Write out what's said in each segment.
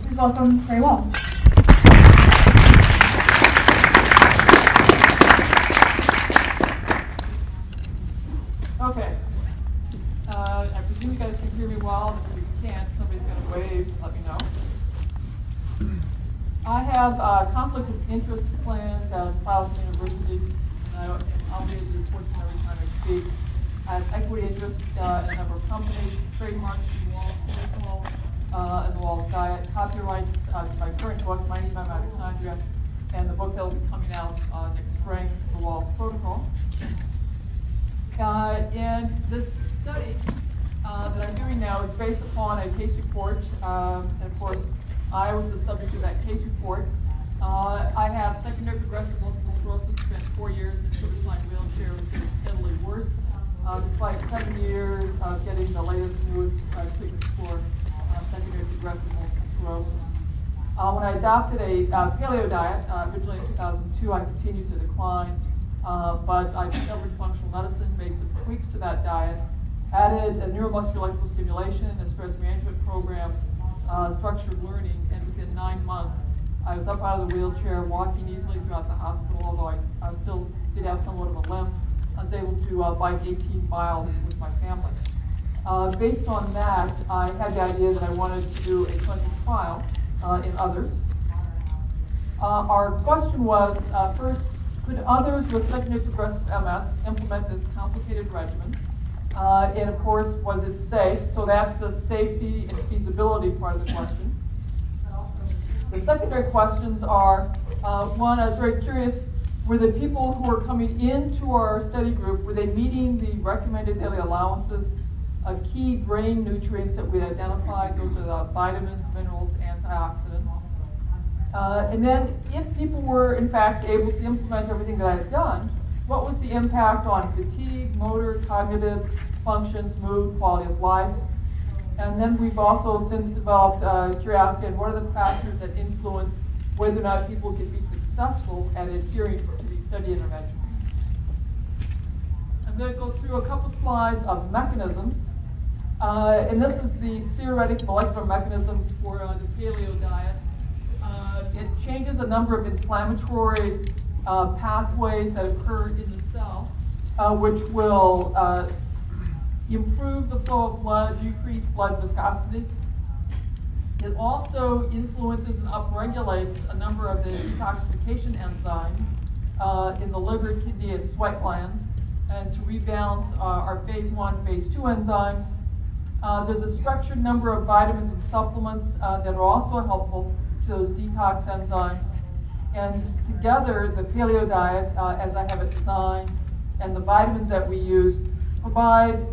Please welcome Ray Wahls. Okay. I presume you guys can hear me well. If you can't, somebody's going to wave. Let me know. I have conflict of interest plans at Paleo University, and I'll be reporting every time I speak. I have equity interest in a number of companies, trademarks in the Wahls and the Wahls diet, copyrights to my current book, My Mitochondria, and the book that will be coming out next spring, the Wahls Protocol. And this study that I'm doing now is based upon a case report, and of course, I was the subject of that case report. I have secondary progressive multiple sclerosis, spent 4 years in a sugar-lined wheelchair, was getting steadily worse, despite 7 years of getting the latest, newest treatments for secondary progressive multiple sclerosis. When I adopted a paleo diet, originally in 2002, I continued to decline, but I discovered functional medicine, made some tweaks to that diet, added a neuromuscular electrical stimulation, a stress management program, structured learning, and within 9 months, I was up out of the wheelchair, walking easily throughout the hospital, although I still did have somewhat of a limp. I was able to bike 18 miles with my family. Based on that, I had the idea that I wanted to do a clinical trial in others. Our question was, first, could others with secondary progressive MS implement this complicated regimen? And of course, was it safe? So that's the safety and feasibility part of the question. The secondary questions are, one, I was very curious, were the people who were coming into our study group, were they meeting the recommended daily allowances of key brain nutrients that we identified? Those are the vitamins, minerals, antioxidants. And then if people were, in fact, able to implement everything that I had done, what was the impact on fatigue, motor, cognitive functions, mood, quality of life? And then we've also since developed curiosity on what are the factors that influence whether or not people can be successful at adhering to these study interventions. I'm going to go through a couple slides of mechanisms. And this is the theoretic molecular mechanisms for the paleo diet. It changes a number of inflammatory pathways that occur in the cell, which will improve the flow of blood, decrease blood viscosity. It also influences and upregulates a number of the detoxification enzymes in the liver, kidney, and sweat glands, and to rebalance our phase 1, phase 2 enzymes. There's a structured number of vitamins and supplements that are also helpful to those detox enzymes. And together, the paleo diet, as I have it designed, and the vitamins that we use provide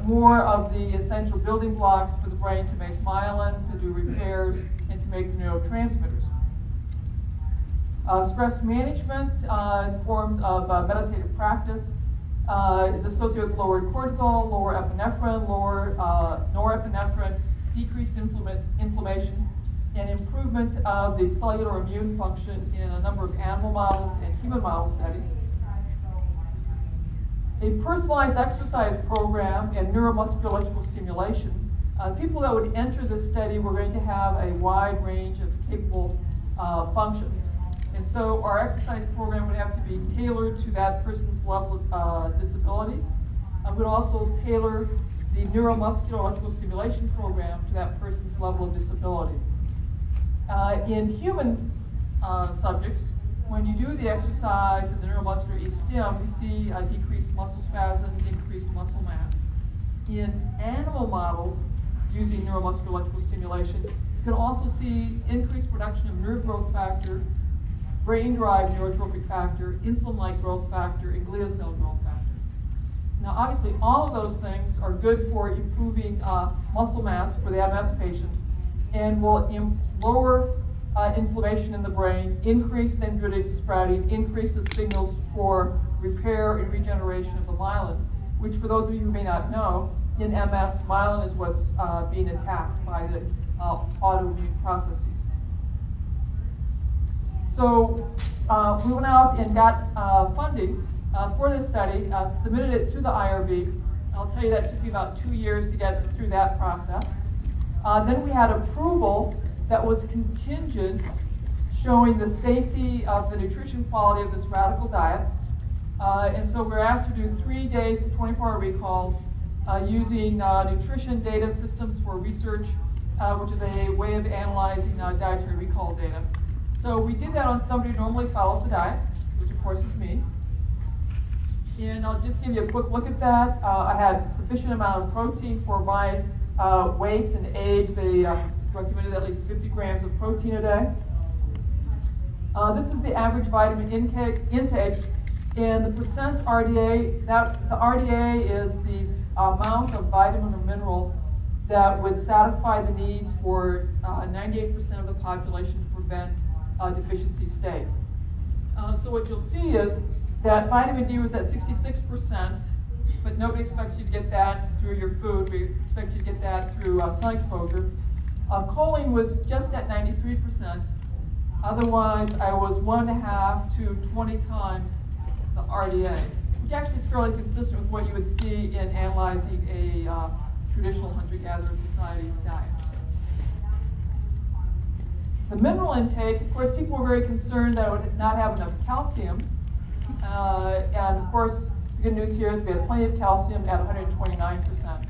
more of the essential building blocks for the brain to make myelin, to do repairs, and to make the neurotransmitters. Stress management in forms of meditative practice is associated with lowered cortisol, lower epinephrine, lower norepinephrine, decreased inflammation, and improvement of the cellular immune function in a number of animal models and human model studies. A personalized exercise program and neuromuscular electrical stimulation. People that would enter this study were going to have a wide range of capable functions. And so our exercise program would have to be tailored to that person's level of disability. I would also tailor the neuromuscular electrical stimulation program to that person's level of disability. In human subjects, when you do the exercise and the neuromuscular e-stim, we see a decreased muscle spasm, increased muscle mass. In animal models, using neuromuscular electrical stimulation, you can also see increased production of nerve growth factor, brain-derived neurotrophic factor, insulin-like growth factor, and glial cell growth factor. Now, obviously, all of those things are good for improving muscle mass for the MS patient and will lower inflammation in the brain, increase dendritic sprouting, increase the signals for repair and regeneration of the myelin, which for those of you who may not know, in MS, myelin is what's being attacked by the autoimmune processes. So we went out and got funding for this study, submitted it to the IRB. I'll tell you that took me about 2 years to get through that process. Then we had approval that was contingent, showing the safety of the nutrition quality of this radical diet. And so we're asked to do 3 days of 24-hour recalls using nutrition data systems for research, which is a way of analyzing dietary recall data. So we did that on somebody who normally follows the diet, which of course is me. And I'll just give you a quick look at that. I had sufficient amount of protein for my weight and age. They recommended at least 50 grams of protein a day. This is the average vitamin intake, and the percent RDA. The RDA is the amount of vitamin or mineral that would satisfy the needs for 98% of the population to prevent deficiency state. So what you'll see is that vitamin D was at 66%, but nobody expects you to get that through your food. We expect you to get that through sun exposure. Choline was just at 93%. Otherwise, I was 1.5 to 20 times the RDAs, which actually is fairly consistent with what you would see in analyzing a traditional hunter-gatherer society's diet. The mineral intake, of course, people were very concerned that it would not have enough calcium. And of course, the good news here is we had plenty of calcium at 129%.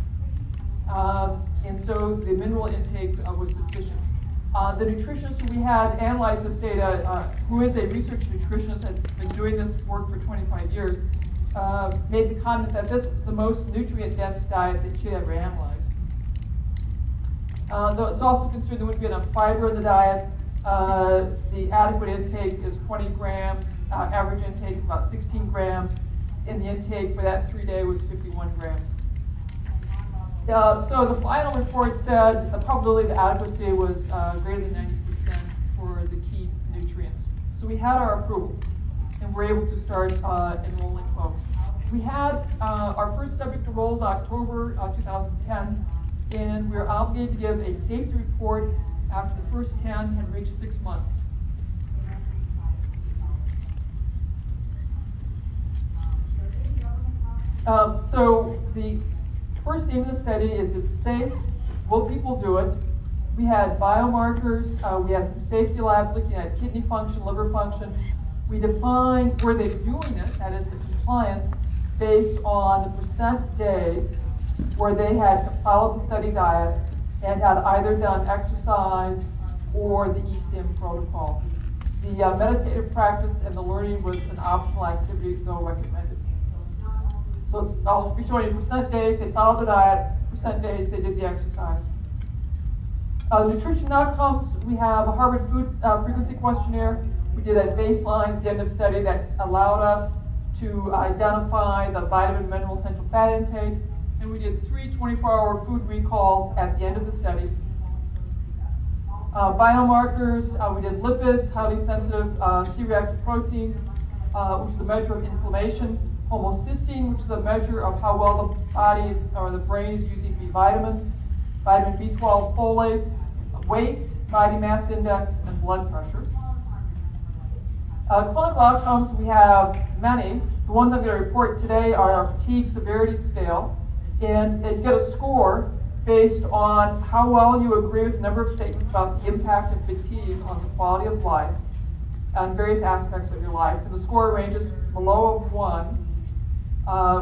And so the mineral intake was sufficient. The nutritionist who we had analyze this data, who is a research nutritionist, has been doing this work for 25 years, made the comment that this was the most nutrient-dense diet that she had ever analyzed. Though it's also considered there wouldn't be enough fiber in the diet. The adequate intake is 20 grams. Average intake is about 16 grams. And the intake for that 3-day was 51 grams. So the final report said the probability of adequacy was greater than 90% for the key nutrients. So we had our approval, and we're able to start enrolling folks. We had our first subject enrolled October 2010, and we were obligated to give a safety report after the first 10 had reached 6 months. So the first aim of the study is it's safe. Will people do it? We had biomarkers. We had some safety labs looking at kidney function, liver function. We defined were they doing it, that is the compliance, based on the percent days where they had followed the study diet and had either done exercise or the ESTIM protocol. The meditative practice and the learning was an optional activity, though recommended. So I'll be showing you percent days they followed the diet, percent days they did the exercise. Nutrition outcomes, we have a Harvard Food Frequency Questionnaire. We did at baseline at the end of study that allowed us to identify the vitamin, mineral, essential fat intake. And we did 3 24-hour food recalls at the end of the study. Biomarkers, we did lipids, highly sensitive C-reactive proteins, which is a measure of inflammation. Homocysteine, which is a measure of how well the body or the brain is using B vitamins. Vitamin B12, folate, weight, body mass index, and blood pressure. Clinical outcomes, we have many. The ones I'm going to report today are our fatigue severity scale. And you get a score based on how well you agree with a number of statements about the impact of fatigue on the quality of life and various aspects of your life. And the score ranges from a low of 1,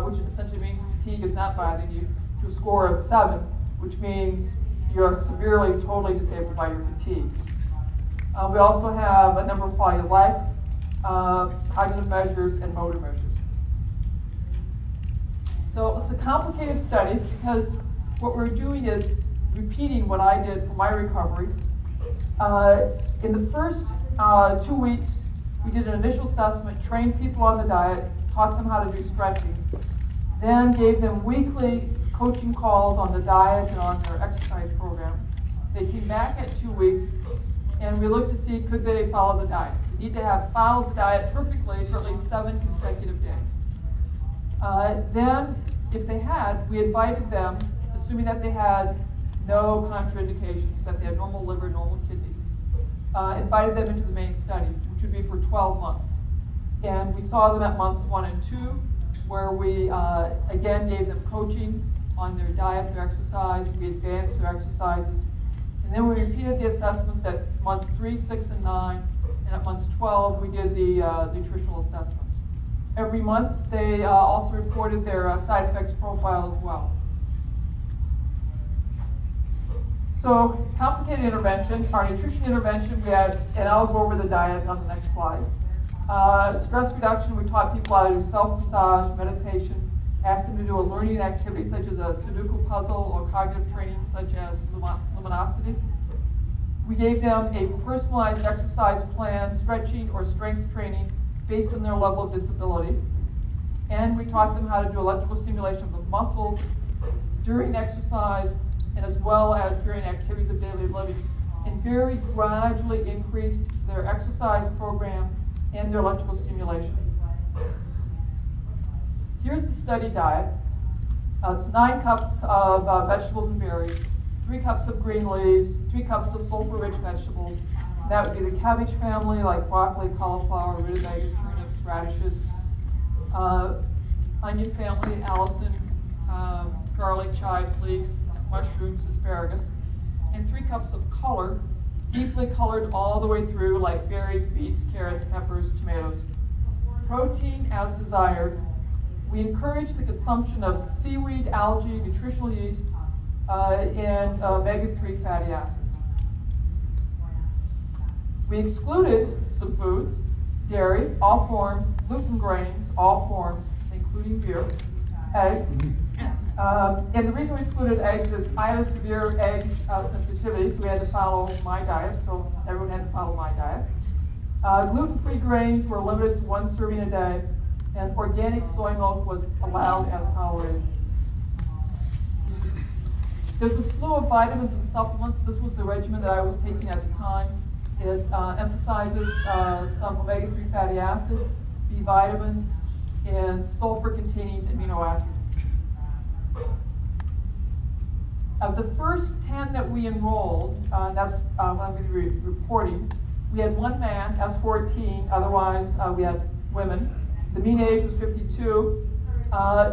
which essentially means fatigue is not bothering you, to a score of 7, which means you're severely, totally disabled by your fatigue. We also have a number of quality of life, cognitive measures, and motor measures. So it's a complicated study because what we're doing is repeating what I did for my recovery. In the first 2 weeks, we did an initial assessment, trained people on the diet, taught them how to do stretching, then gave them weekly coaching calls on the diet and on their exercise program. They came back at 2 weeks, and we looked to see could they follow the diet. You need to have followed the diet perfectly for at least 7 consecutive days. Then, if they had, we invited them, assuming that they had no contraindications, that they had normal liver, normal kidneys, invited them into the main study, which would be for 12 months. And we saw them at months 1 and 2, where we again gave them coaching on their diet, their exercise. We advanced their exercises. And then we repeated the assessments at months 3, 6, and 9. And at months 12, we did the nutritional assessments. Every month, they also reported their side effects profile as well. So, complicated intervention, our nutrition intervention, we had, and I'll go over the diet on the next slide. Stress reduction, we taught people how to do self-massage, meditation, asked them to do a learning activity such as a Sudoku puzzle or cognitive training such as luminosity. We gave them a personalized exercise plan, stretching or strength training based on their level of disability. And we taught them how to do electrical stimulation of the muscles during exercise and as well as during activities of daily living, and very gradually increased their exercise program and their electrical stimulation. Here's the study diet. It's 9 cups of vegetables and berries, 3 cups of green leaves, 3 cups of sulfur-rich vegetables. That would be the cabbage family, like broccoli, cauliflower, rutabagas, turnips, radishes. Onion family, allicin, garlic, chives, leeks, mushrooms, asparagus. And 3 cups of color, deeply colored all the way through, like berries, beets, carrots, peppers, tomatoes. Protein as desired. We encourage the consumption of seaweed, algae, nutritional yeast, and omega-3 fatty acids. We excluded some foods: dairy, all forms, gluten grains, all forms, including beer, eggs. And the reason we excluded eggs is I have a severe egg sensitivity, so we had to follow my diet, so everyone had to follow my diet. Gluten-free grains were limited to 1 serving a day, and organic soy milk was allowed as tolerated. There's a slew of vitamins and supplements. This was the regimen that I was taking at the time. It emphasizes some omega-3 fatty acids, B vitamins, and sulfur-containing amino acids. Of the first 10 that we enrolled, that's what I'm going to be reporting, we had 1 man, S14, otherwise we had women. The mean age was 52.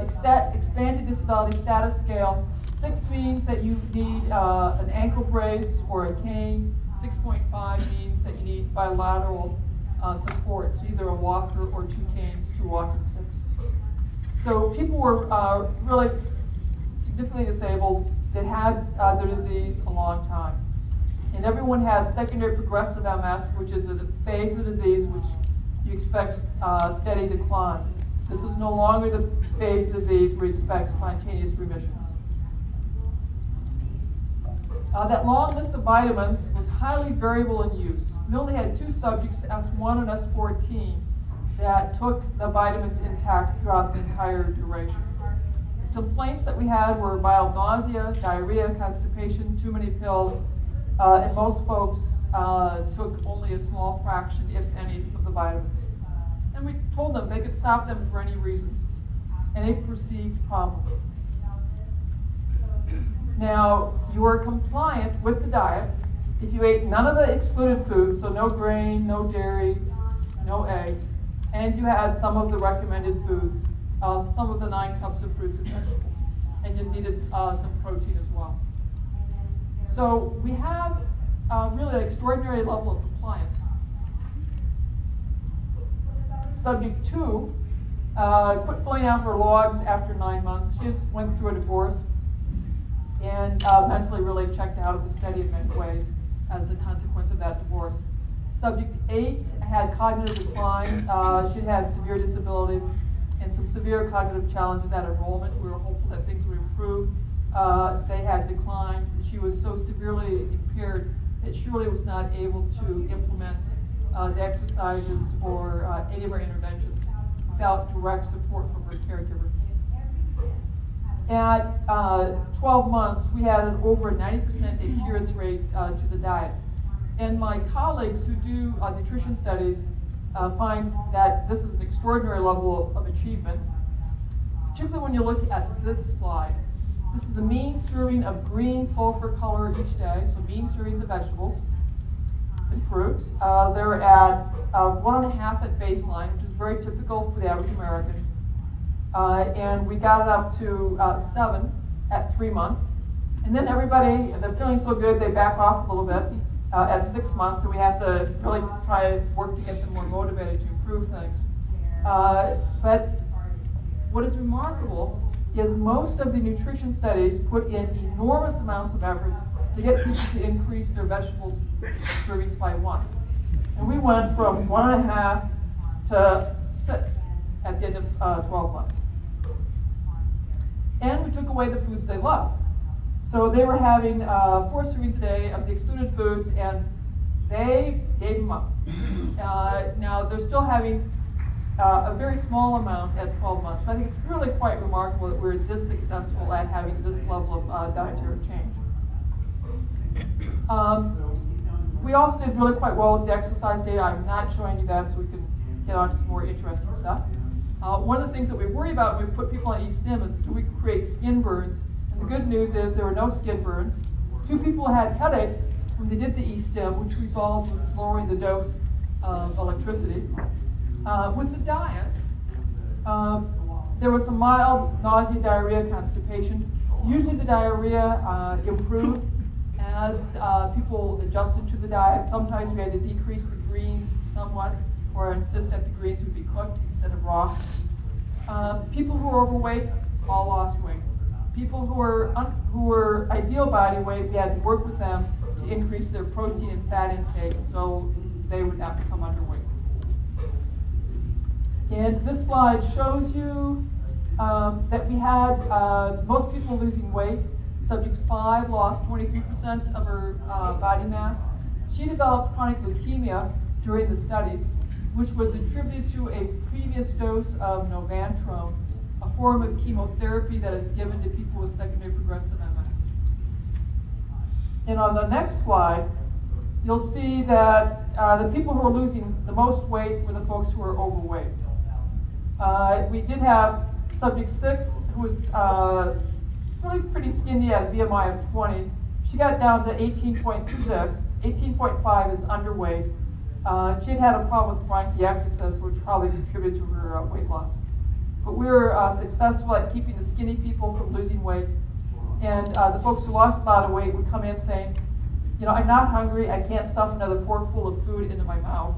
Expanded disability status scale. 6 means that you need an ankle brace or a cane. 6.5 means that you need bilateral support, so either a walker or 2 canes, 2 walking sticks. So people were really significantly disabled that had the disease a long time. And everyone had secondary progressive MS, which is a phase of the disease which you expect steady decline. This is no longer the phase of the disease where you expect spontaneous remissions. That long list of vitamins was highly variable in use. We only had 2 subjects, S1 and S14, that took the vitamins intact throughout the entire duration. Complaints that we had were mild nausea, diarrhea, constipation, too many pills, and most folks took only a small fraction, if any, of the vitamins. And we told them they could stop them for any reason, any perceived problems. Now, you were compliant with the diet if you ate none of the excluded foods, so no grain, no dairy, no eggs, and you had some of the recommended foods, some of the 9 cups of fruits and vegetables, and you needed some protein as well. So we have really an extraordinary level of compliance. Subject 2 quit filling out her logs after 9 months. She just went through a divorce and mentally really checked out of the study in many ways as a consequence of that divorce. Subject 8 had cognitive decline. She had severe disability and some severe cognitive challenges at enrollment. We were hopeful that things would improve. They had declined. She was so severely impaired that she really was not able to implement the exercises or any of our interventions without direct support from her caregiver. At 12 months, we had an over 90% adherence rate to the diet. And my colleagues who do nutrition studies find that this is an extraordinary level of achievement, particularly when you look at this slide. This is the mean serving of green sulfur color each day, so mean servings of vegetables and fruit. They're at 1.5 at baseline, which is very typical for the average American. And we got it up to 7 at 3 months. And then everybody, they're feeling so good, they back off a little bit at 6 months, and we have to really try to work to get them more motivated to improve things. But what is remarkable is most of the nutrition studies put in enormous amounts of efforts to get people to increase their vegetables servings by 1. And we went from 1.5 to 6 at the end of 12 months. And we took away the foods they love. So they were having 4 servings a day of the excluded foods, and they gave them up. Now they're still having a very small amount at 12 months. So I think it's really quite remarkable that we're this successful at having this level of dietary change. We also did really quite well with the exercise data. I'm not showing you that so we can get on to some more interesting stuff. One of the things that we worry about when we put people on e-stim is, do we create skin burns? And the good news is there were no skin burns. 2 people had headaches when they did the e-stim, which resolved with lowering the dose of electricity. With the diet, there was some mild nausea, diarrhea, constipation. Usually the diarrhea improved as people adjusted to the diet. Sometimes we had to decrease the greens somewhat, or insist that the greens would be cooked instead of raw. People who were overweight all lost weight. People who were ideal body weight, we had to work with them to increase their protein and fat intake so they would not become underweight. And this slide shows you that we had most people losing weight. Subject 5 lost 23% of her body mass. She developed chronic leukemia during the study, which was attributed to a previous dose of Novantrone, a form of chemotherapy that is given to people with secondary progressive MS. And on the next slide, you'll see that the people who were losing the most weight were the folks who were overweight. We did have subject 6, who was really pretty skinny at a BMI of 20. She got down to 18.6. 18.5 is underweight. She had a problem with bronchiectasis, which probably contributed to her weight loss. But we were successful at keeping the skinny people from losing weight. And the folks who lost a lot of weight would come in saying, you know, I'm not hungry, I can't stuff another forkful of food into my mouth.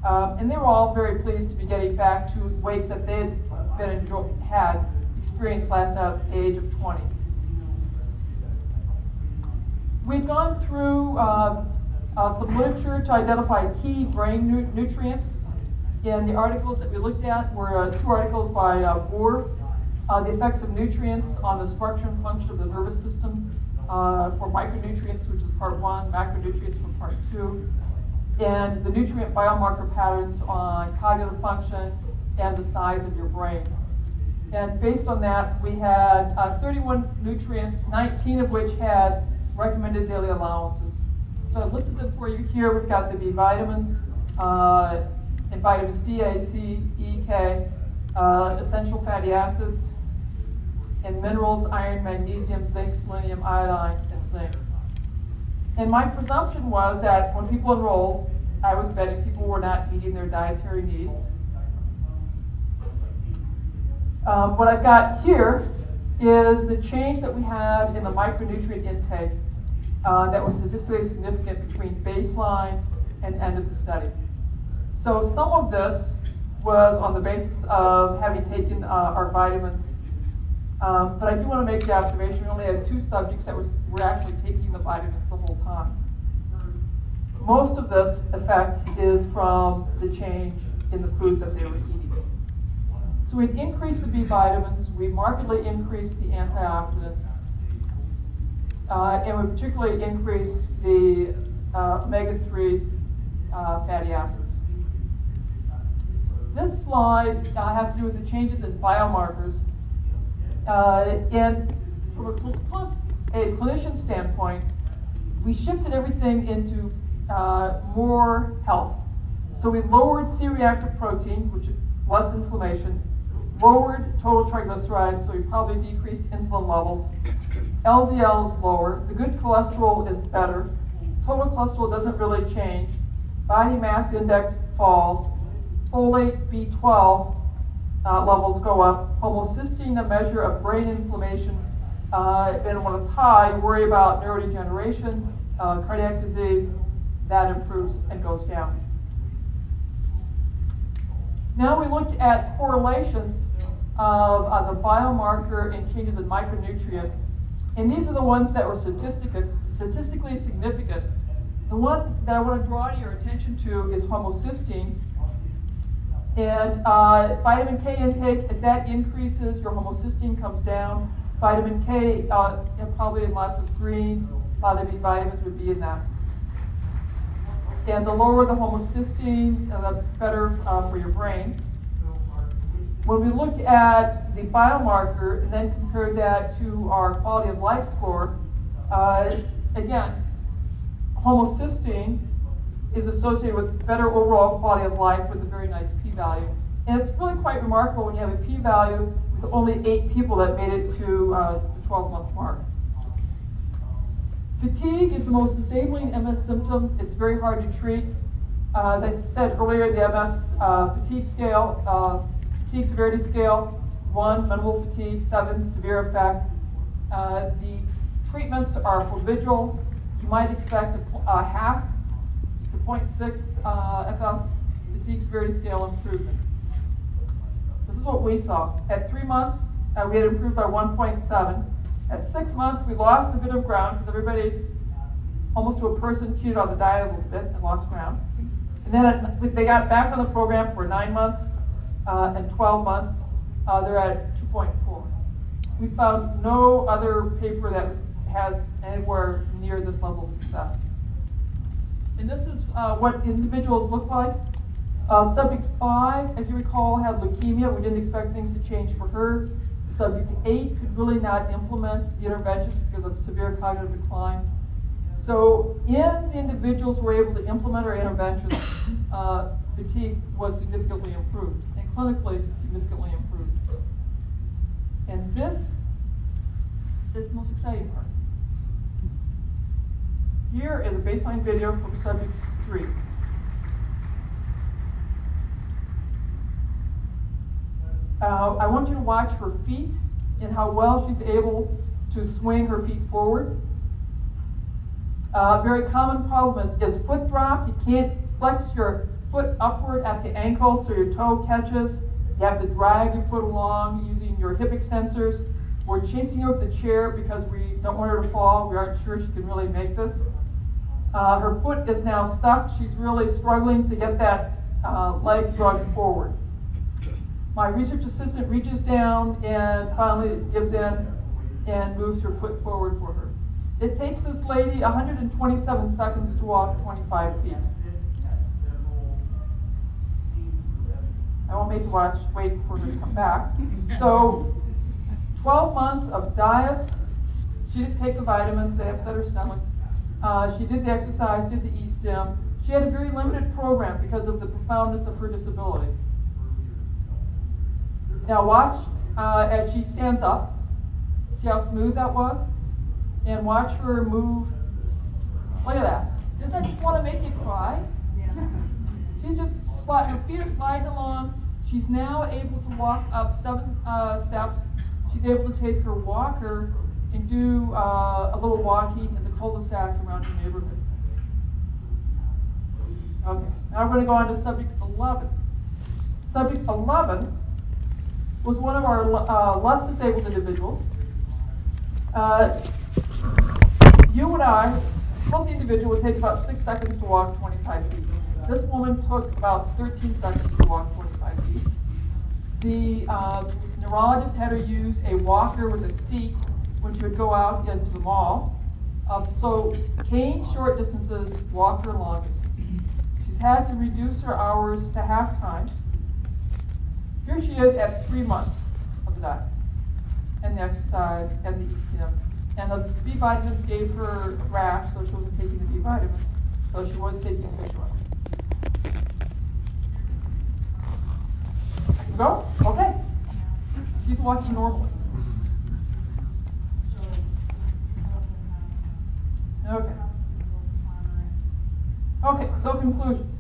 And they were all very pleased to be getting back to weights that they had experienced last at the age of 20. We've gone through some literature to identify key brain nutrients. And the articles that we looked at were 2 articles by Bohr, the effects of nutrients on the structure and function of the nervous system for micronutrients, which is part 1, macronutrients for part 2, and the nutrient biomarker patterns on cognitive function and the size of your brain. And based on that, we had 31 nutrients, 19 of which had recommended daily allowances. So I've listed them for you here. We've got the B vitamins, and vitamins D, A, C, E, K, essential fatty acids, and minerals, iron, magnesium, zinc, selenium, iodine, and zinc. And my presumption was that when people enrolled, I was betting people were not meeting their dietary needs. What I've got here is the change that we had in the micronutrient intake that was statistically significant between baseline and end of the study. So some of this was on the basis of having taken our vitamins. But I do want to make the observation, we only had 2 subjects that were actually taking the vitamins the whole time. Most of this effect is from the change in the foods that they were eating. So we've increased the B vitamins, we markedly increased the antioxidants, and we particularly increased the omega-3 fatty acids. This slide has to do with the changes in biomarkers. And from a clinician standpoint, we shifted everything into more health. So we lowered C-reactive protein, which is less inflammation, lowered total triglycerides, so we probably decreased insulin levels. LDL is lower. The good cholesterol is better. Total cholesterol doesn't really change. Body mass index falls. Folate, B12 levels go up. Homocysteine, a measure of brain inflammation, And when it's high, you worry about neurodegeneration, cardiac disease. That improves and goes down. Now we look at correlations of the biomarker and changes in micronutrients. And these are the ones that were statistically significant. The one that I want to draw your attention to is homocysteine. And vitamin K intake, as that increases, your homocysteine comes down. Vitamin K, probably in lots of greens, a lot of B vitamins would be in that. And the lower the homocysteine, the better for your brain. When we look at the biomarker and then compare that to our quality of life score, again, homocysteine is associated with better overall quality of life with a very nice p-value. And it's really quite remarkable when you have a p-value with only 8 people that made it to the 12-month mark. Fatigue is the most disabling MS symptom. It's very hard to treat. As I said earlier, the MS fatigue scale, fatigue severity scale, 1, minimal fatigue, 7, severe effect. The treatments are provigil. You might expect a half to 0.6 FS fatigue severity scale improvement. This is what we saw. At 3 months, we had improved by 1.7. At 6 months, we lost a bit of ground because everybody, almost to a person, cheated on the diet a little bit and lost ground. And then they got back on the program for 9 months and 12 months. They're at 2.4. We found no other paper that has anywhere near this level of success. And this is what individuals look like. Subject 5, as you recall, had leukemia. We didn't expect things to change for her. Subject 8 could really not implement the interventions because of severe cognitive decline. So in the individuals who were able to implement our interventions, fatigue was significantly improved, and clinically significantly improved. And this is the most exciting part. Here is a baseline video from subject 3. I want you to watch her feet and how well she's able to swing her feet forward. A very common problem is foot drop. You can't flex your foot upward at the ankle so your toe catches. You have to drag your foot along using your hip extensors. We're chasing her with the chair because we don't want her to fall. We aren't sure she can really make this. Her foot is now stuck. She's really struggling to get that leg dragged forward. My research assistant reaches down and finally gives in and moves her foot forward for her. It takes this lady 127 seconds to walk 25 feet. I won't make you wait for her to come back. So 12 months of diet. She didn't take the vitamins, they upset her stomach. She did the exercise, did the E-stim. She had a very limited program because of the profoundness of her disability. Now watch as she stands up. See how smooth that was? And watch her move. Look at that. Doesn't that just want to make you cry? Yeah. She's just, her feet are sliding along. She's now able to walk up 7 steps. She's able to take her walker and do a little walking in the cul-de-sac around her neighborhood. Okay, now we're going to go on to subject 11. Subject 11 was one of our less disabled individuals. You and I, healthy individual, would take about 6 seconds to walk 25 feet. This woman took about 13 seconds to walk 25 feet. The neurologist had her use a walker with a seat when she would go out into the mall. So cane short distances, walker long distances. She's had to reduce her hours to half time. Here she is at 3 months of the diet, and the exercise, and the E-stim. And the B vitamins gave her a rash, so she wasn't taking the B vitamins, though she was taking fish oil. I can go? Okay. She's walking normally. Okay. Okay, so conclusions.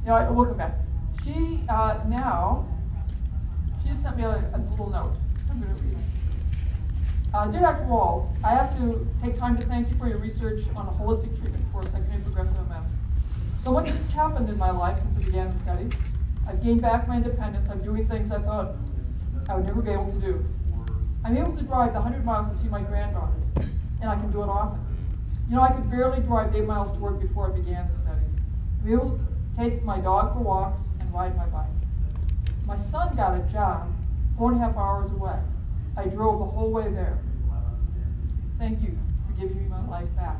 We'll come back. She now, she just sent me a little note. I'm going to read it. Dear Dr. Wahls, I have to take time to thank you for your research on a holistic treatment for secondary progressive MS. So much has happened in my life since I began the study. I've gained back my independence. I'm doing things I thought I would never be able to do. I'm able to drive the 100 miles to see my granddaughter, and I can do it often. You know, I could barely drive 8 miles to work before I began the study. I'm able to take my dog for walks and ride my bike. My son got a job 4.5 hours away. I drove the whole way there. Thank you for giving me my life back.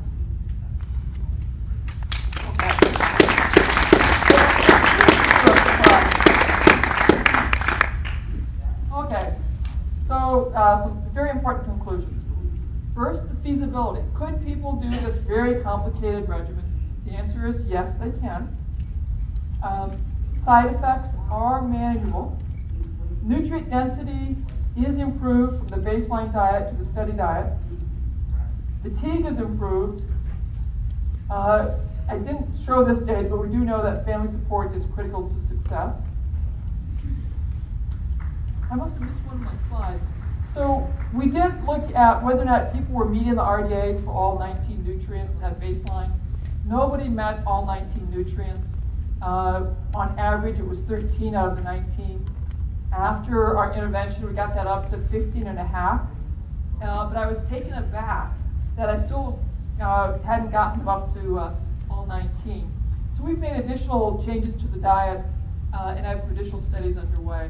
Okay, so some very important conclusions. First, the feasibility. Could people do this very complicated regimen? The answer is yes, they can. Side effects are manageable. Nutrient density is improved from the baseline diet to the study diet. Fatigue is improved. I didn't show this data, but we do know that family support is critical to success. I must have missed one of my slides. So we did look at whether or not people were meeting the RDAs for all 19 nutrients at baseline. Nobody met all 19 nutrients. On average, it was 13 out of the 19. After our intervention, we got that up to 15.5. But I was taken aback that I still hadn't gotten them up to all 19. So we've made additional changes to the diet and I have some additional studies underway.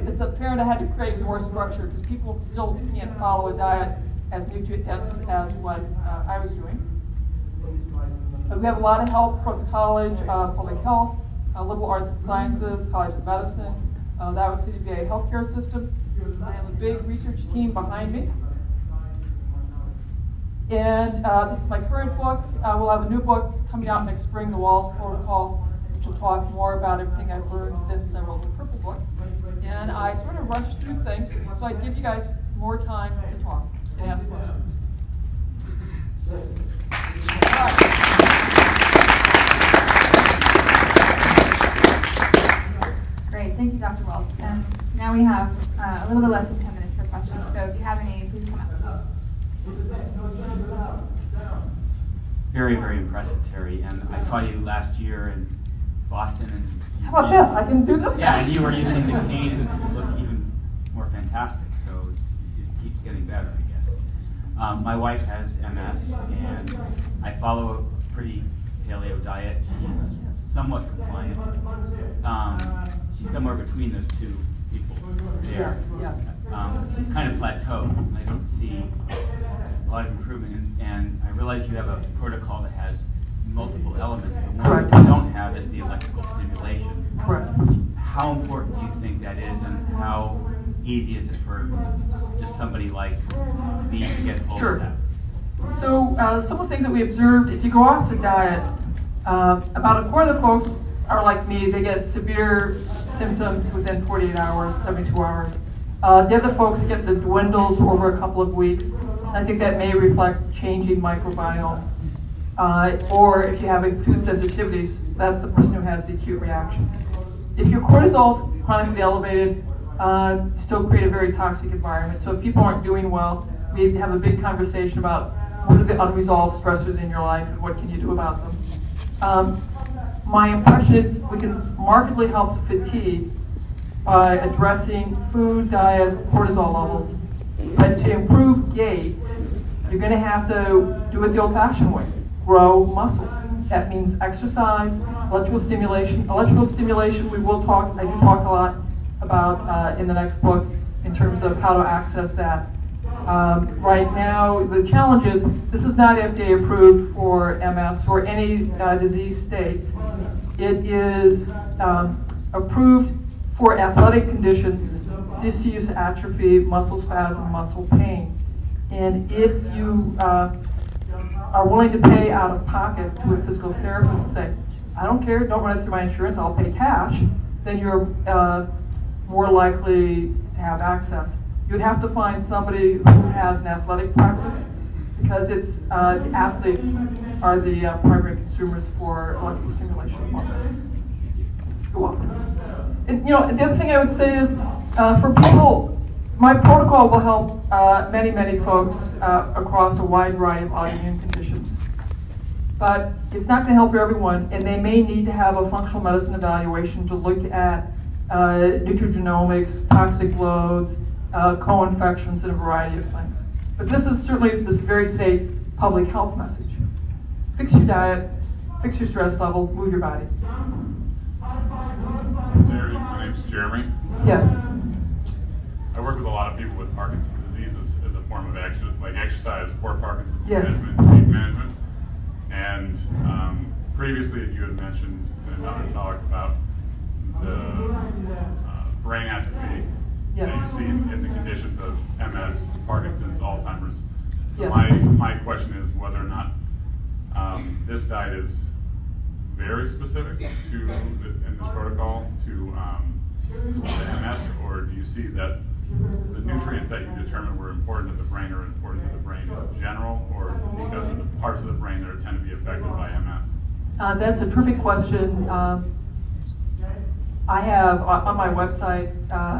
It's apparent I had to create more structure because people still can't follow a diet as nutrient dense as what I was doing. We have a lot of help from the College of Public Health, Liberal Arts and Sciences, College of Medicine, that was CDVA healthcare system. I have a big research team behind me. And this is my current book. We'll have a new book coming out next spring, the Wahls Protocol, which will talk more about everything I've learned since I wrote the purple book. And I sort of rushed through things, so I give you guys more time to talk and ask questions. Great, thank you, Dr. Wahls. And now we have a little bit less than 10 minutes for questions, so if you have any, please come up. Very, very impressive, Terry. And I saw you last year in Boston. And how about this? I can do this. Yeah, and you were using the cane and you look even more fantastic. So it keeps getting better, I guess. My wife has MS, and I follow a pretty paleo diet. She's somewhat compliant. She's somewhere between those two people there. Yes. She's kind of plateaued. I don't see a lot of improvement, and I realize you have a protocol that has multiple elements. The one you don't have is the electrical stimulation. Correct. How important do you think that is, and how easy is it for just somebody like me to get hold of that? So some of the things that we observed, if you go off the diet, about a quarter of the folks are like me. They get severe symptoms within 48 hours, 72 hours. The other folks get the dwindles over a couple of weeks. I think that may reflect changing microbiome. Or if you have food sensitivities, that's the person who has the acute reaction. If your cortisol is chronically elevated, still create a very toxic environment. So if people aren't doing well, we have a big conversation about what are the unresolved stressors in your life and what can you do about them. My impression is we can markedly help the fatigue by addressing food, diet, cortisol levels. But to improve gait, you're going to have to do it the old-fashioned way. Grow muscles. That means exercise, electrical stimulation. Electrical stimulation, I do talk a lot about in the next book in terms of how to access that. Right now, the challenge is this is not FDA approved for MS or any disease states. It is approved for athletic conditions, disuse, atrophy, muscle spasm, muscle pain. And if you are willing to pay out of pocket to a physical therapist and say, I don't care, don't run it through my insurance, I'll pay cash, then you're more likely to have access. You'd have to find somebody who has an athletic practice because it's the athletes are the primary consumers for electrical stimulation of muscles. You're welcome. And, the other thing I would say is for people, my protocol will help many folks across a wide variety of autoimmune conditions. But it's not going to help everyone, and they may need to have a functional medicine evaluation to look at nutrigenomics, toxic loads, co-infections, and a variety of things. But this is certainly this very safe public health message. Fix your diet, fix your stress level, move your body. My name's Jeremy. Yes. I work with a lot of people with Parkinson's disease as a form of action, like exercise for Parkinson's Yes. management, disease management. And previously you had mentioned in another talk about the brain atrophy Yes. that you see in the conditions of MS, Parkinson's, Alzheimer's. So Yes. my question is whether or not this diet is very specific to in this protocol to the MS, or do you see that the nutrients that you determined were important to the brain are important to the brain in general, or because of the parts of the brain that tend to be affected by MS? That's a terrific question. I have on my website,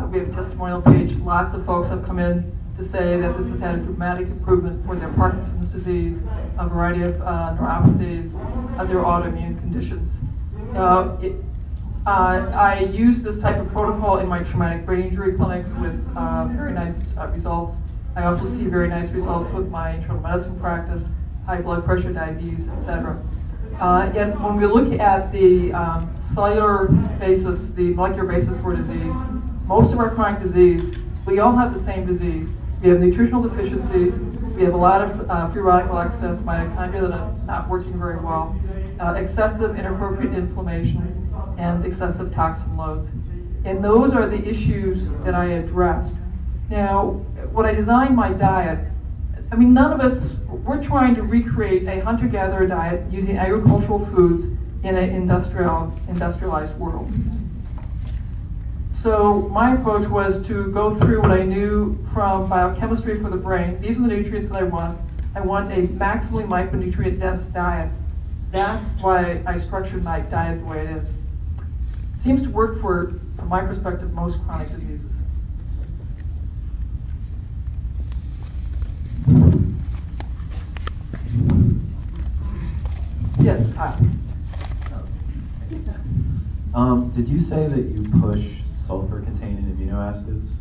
we have a testimonial page. Lots of folks have come in to say that this has had a dramatic improvement for their Parkinson's disease, a variety of neuropathies, other autoimmune conditions. I use this type of protocol in my traumatic brain injury clinics with very nice results. I also see very nice results with my internal medicine practice, high blood pressure, diabetes, etc. And when we look at the cellular basis, the molecular basis for disease, most of our chronic disease, we all have the same disease. We have nutritional deficiencies. We have a lot of free radical excess, mitochondria that are not working very well, excessive inappropriate inflammation, and excessive toxin loads. And those are the issues that I addressed. Now, when I designed my diet, I mean, none of us, we're trying to recreate a hunter-gatherer diet using agricultural foods in an industrialized world. So my approach was to go through what I knew from biochemistry for the brain. These are the nutrients that I want. I want a maximally micronutrient dense diet. That's why I structured my diet the way it is. Seems to work for, from my perspective, most chronic diseases. Yes, Kyle. Did you say that you push sulfur-containing amino acids?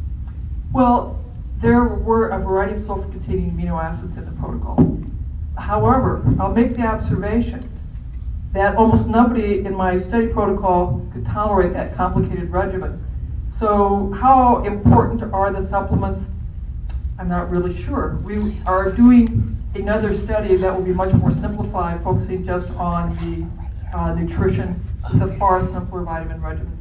Well, there were a variety of sulfur-containing amino acids in the protocol. However, I'll make the observation that almost nobody in my study protocol could tolerate that complicated regimen. So how important are the supplements? I'm not really sure. We are doing another study that will be much more simplified, focusing just on the nutrition with a far simpler vitamin regimen.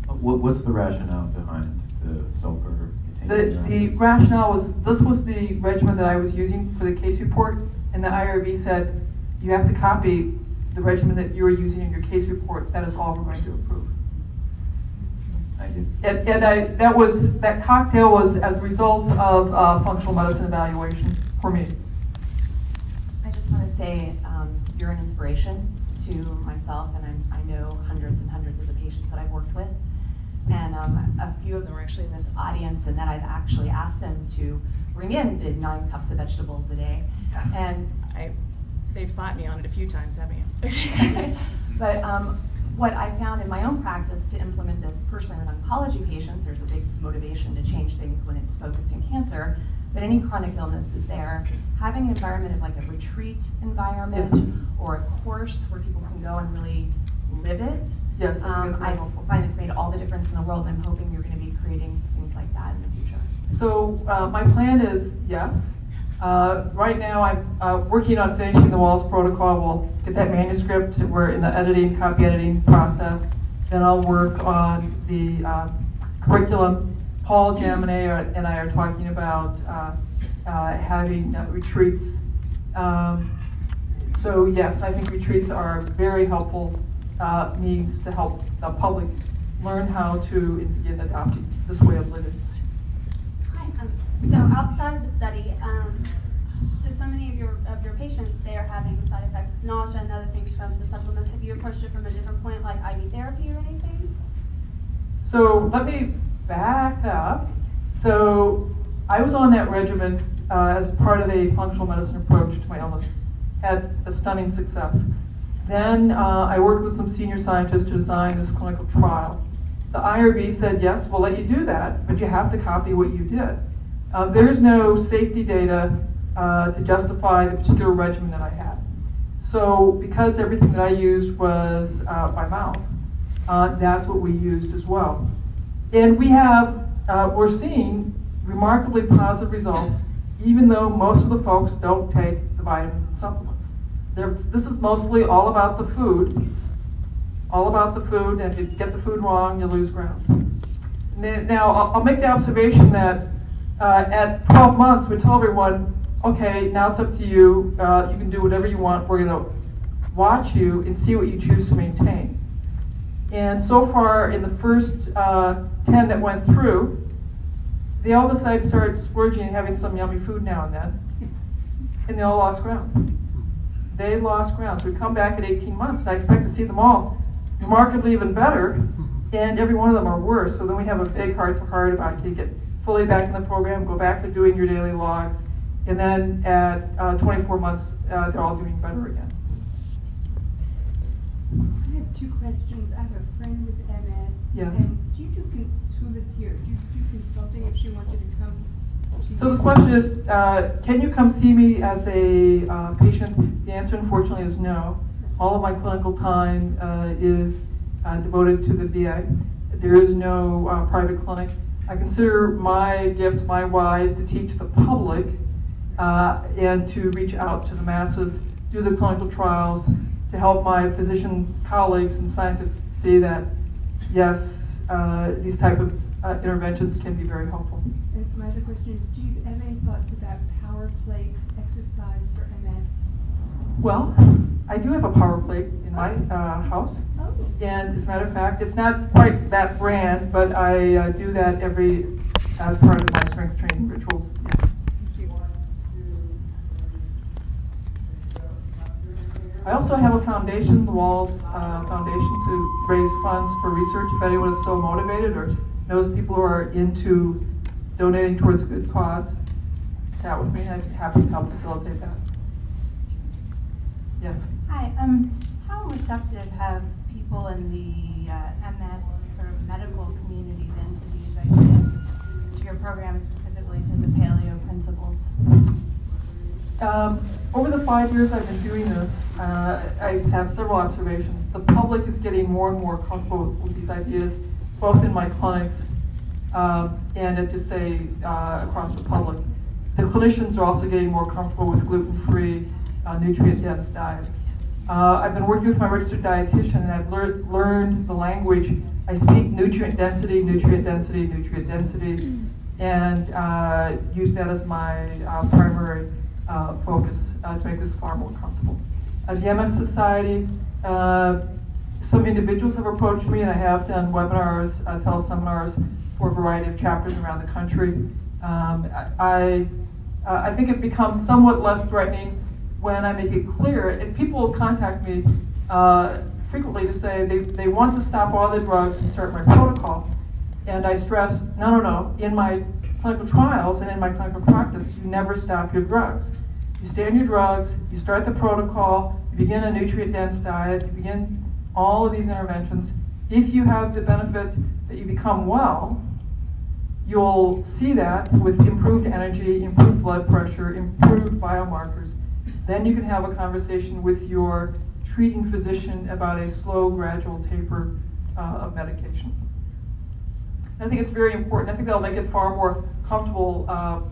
What's the rationale behind the sulfur-containing amino acids? The rationale was, this was the regimen that I was using for the case report, and the IRB said, you have to copy the regimen that you're using in your case report. That is all we're going to approve. Thank you. And that cocktail was as a result of functional medicine evaluation for me. I just want to say you're an inspiration to myself, and I know hundreds and hundreds of the patients that I've worked with. And a few of them are actually in this audience, and then I've actually asked them to bring in the 9 cups of vegetables a day. Yes. And They've fought me on it a few times, haven't you? But what I found in my own practice to implement this personally with oncology patients, there's a big motivation to change things when it's focused in cancer, but any chronic illness is there. Having an environment of like a retreat environment or a course where people can go and really live it, Yes, I find it's made all the difference in the world. I'm hoping you're going to be creating things like that in the future. So my plan is yes. Right now I'm working on finishing the Wahls protocol. We'll get that manuscript. We're in the copy editing process. Then I'll work on the curriculum. Paul, Jamine, and I are talking about having retreats. So yes, I think retreats are very helpful means to help the public learn how to begin adopting this way of living. Hi. So outside of the study, so many of your patients, they are having side effects, nausea and other things from the supplements. Have you approached it from a different point, like IV therapy or anything? So let me back up. So I was on that regimen as part of a functional medicine approach to my illness. Had a stunning success. Then I worked with some senior scientists to design this clinical trial. The IRB said, yes, we'll let you do that, but you have to copy what you did. There's no safety data to justify the particular regimen that I had. So because everything that I used was by mouth, that's what we used as well. And we're seeing remarkably positive results, even though most of the folks don't take the vitamins and supplements. This is mostly all about the food, and if you get the food wrong, you lose ground. Now, I'll make the observation that at 12 months, we tell everyone, okay, now it's up to you. You can do whatever you want. We're going to watch you and see what you choose to maintain. And so far, in the first 10 that went through, they all decided to start splurging and having some yummy food now and then, and they all lost ground. They lost ground. So we come back at 18 months, and I expect to see them all remarkably even better, and every one of them are worse. So then we have a big heart-to-heart about, can you get fully back in the program, go back to doing your daily logs, and then at 24 months, they're all doing better again. I have two questions. I have a friend with MS. Yes. And do you do, who lives here, do you do consulting if she wanted to come? So the question is, can you come see me as a patient? The answer, unfortunately, is no. All of my clinical time is devoted to the VA. There is no private clinic. I consider my gift, my why, is to teach the public and to reach out to the masses, do the clinical trials, to help my physician colleagues and scientists see that, yes, these type of interventions can be very helpful. And my other question is, do you have any thoughts about power plate exercise for MS? Well, I do have a power plate in my house. Oh. And as a matter of fact, it's not quite that brand, but I do that as part of my strength training rituals. Yes. I also have a foundation, the Wahls Foundation, to raise funds for research. If anyone is so motivated or knows people who are into donating towards a good cause, chat with me, and I'd be happy to help facilitate that. Yes? Hi, how receptive have people in the MS sort of medical community been to these ideas, to your program, specifically to the Paleo Principles? Over the 5 years I've been doing this, I have several observations. The public is getting more and more comfortable with these ideas, both in my clinics and at just say across the public. The clinicians are also getting more comfortable with gluten-free, nutrient-dense diets. I've been working with my registered dietitian, and I've learned the language. I speak nutrient density, nutrient density, nutrient density, and use that as my primary focus to make this far more comfortable. The MS Society, some individuals have approached me, and I have done webinars, teleseminars for a variety of chapters around the country. I think it becomes somewhat less threatening when I make it clear, and people will contact me frequently to say they want to stop all the drugs and start my protocol. And I stress, no, in my clinical trials and in my clinical practice, you never stop your drugs. You stay on your drugs, you start the protocol, you begin a nutrient-dense diet, you begin all of these interventions. If you have the benefit that you become well, you'll see that with improved energy, improved blood pressure, improved biomarkers. Then you can have a conversation with your treating physician about a slow, gradual taper of medication. I think it's very important. I think that'll make it far more comfortable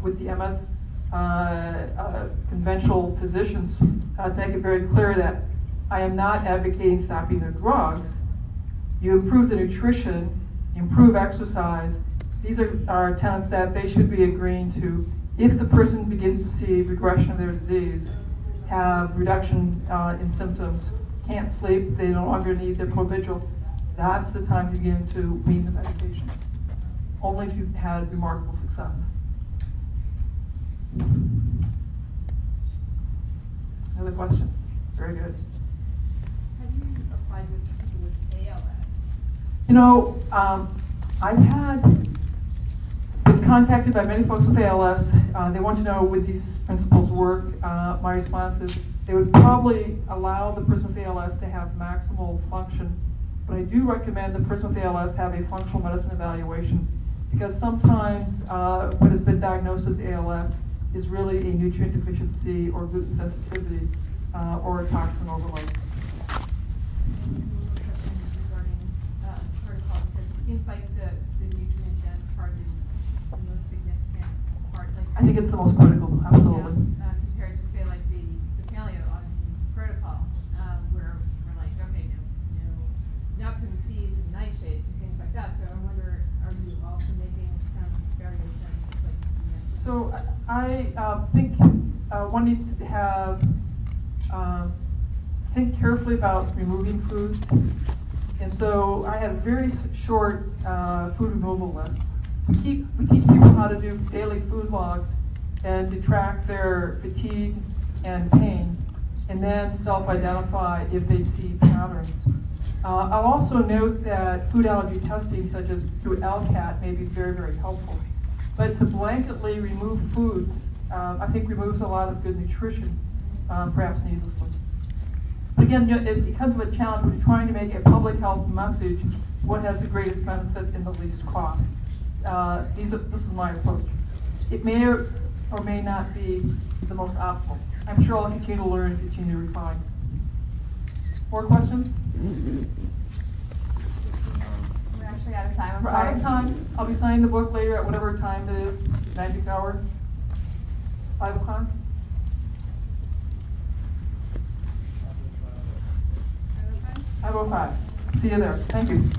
with the MS conventional physicians to make it very clear that I am not advocating stopping their drugs. You improve the nutrition, improve exercise. These are tenets that they should be agreeing to if the person begins to see regression of their disease, have reduction in symptoms, can't sleep, they no longer need their Provigil. That's the time to begin to wean the medication. Only if you've had remarkable success. Another question? Very good. Have you applied this to people with ALS? You know, I've had good contacted by many folks with ALS. They want to know would these principles work. My response is they would probably allow the person with ALS to have maximal function, but I do recommend the person with ALS have a functional medicine evaluation, because sometimes what has been diagnosed as ALS is really a nutrient deficiency or gluten sensitivity or a toxin overload. It seems like the nutrient dense part is the most significant part. Like, I think it's the most critical, absolutely. Compared to say like the paleo on protocol, where we're like, okay, nuts and seeds and nightshades and things like that. So I wonder, are you also making some variations? Like you mentioned? So I think one needs to have think carefully about removing foods. And so I had a very short food removal list. We teach people how to do daily food logs and to track their fatigue and pain, and then self-identify if they see patterns. I'll also note that food allergy testing, such as through LCAT, may be very, very helpful. But to blanketly remove foods, I think removes a lot of good nutrition, perhaps needlessly. Again, it becomes a challenge when you're trying to make a public health message what has the greatest benefit and the least cost. This is my approach. It may or may not be the most optimal. I'm sure I'll continue to learn and continue to refine. More questions? We're actually out of time. We're out of time. I'll be signing the book later at whatever time it is, magic hour, 5 o'clock. 5:05. See you there. Thank you.